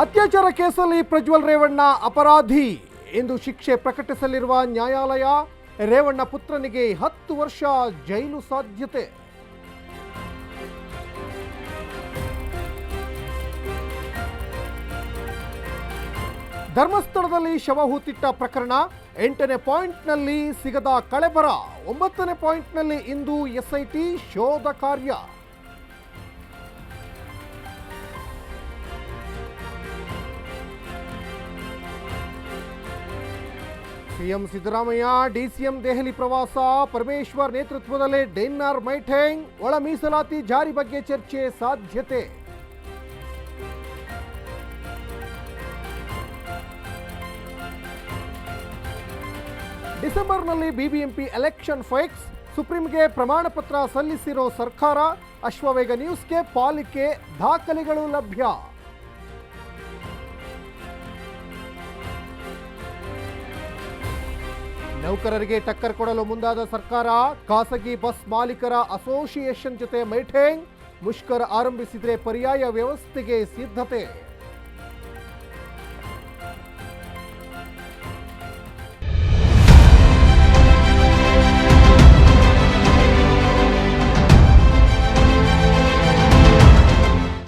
ಅತ್ಯಾಚಾರ ಕೇಸಲ್ಲಿ ಪ್ರಜ್ವಲ್ ರೇವಣ್ಣ ಅಪರಾಧಿ ಎಂದು ಶಿಕ್ಷೆ ಪ್ರಕಟಿಸಲಿರುವ ನ್ಯಾಯಾಲಯ. ರೇವಣ್ಣ ಪುತ್ರನಿಗೆ 10 ವರ್ಷ ಜೈಲು ಸಾಧ್ಯತೆ. ಧರ್ಮಸ್ಥಳದಲ್ಲಿ ಶವ ಹೂತಿಟ್ಟ ಪ್ರಕರಣ 8ನೇ ಪಾಯಿಂಟ್ನಲ್ಲಿ ಸಿಗದ ಕಳೆಬರ. 9ನೇ ಪಾಯಿಂಟ್ನಲ್ಲಿ ಇಂದು ಎಸ್ಐಟಿ ಶೋಧ ಕಾರ್ಯ. ಸಿಎಂ ಸಿದ್ದರಾಮಯ್ಯ ಡಿಸಿಎಂ ದೆಹಲಿ ಪ್ರವಾಸ. ಪರಮೇಶ್ವರ್ ನೇತೃತ್ವದಲ್ಲಿ ಡಿನ್ನರ್ ಮೀಟಿಂಗ್. ಒಳ ಮೀಸಲಾತಿ ಜಾರಿ ಬಗ್ಗೆ ಚರ್ಚೆ ಸಾಧ್ಯತೆ. ಡಿಸೆಂಬರ್ನಲ್ಲಿ ಬಿಬಿಎಂಪಿ ಎಲೆಕ್ಷನ್ ಫಿಕ್ಸ್. ಸುಪ್ರೀಂಗೆ ಪ್ರಮಾಣ ಪತ್ರ ಸಲ್ಲಿಸಿರೋ ಸರ್ಕಾರ. ಅಶ್ವವೇಗ ನ್ಯೂಸ್ಗೆ ಪಾಲಿಕೆ ದಾಖಲೆಗಳು ಲಭ್ಯ. ನೌಕರರಿಗೆ ಟಕ್ಕರ್ ಕೊಡಲು ಮುಂದಾದ ಸರ್ಕಾರ. ಖಾಸಗಿ ಬಸ್ ಮಾಲೀಕರ ಅಸೋಸಿಯೇಷನ್ ಜೊತೆ ಮೀಟಿಂಗ್. ಮುಷ್ಕರ ಆರಂಭಿಸಿದರೆ ಪರ್ಯಾಯ ವ್ಯವಸ್ಥೆಗೆ ಸಿದ್ಧತೆ.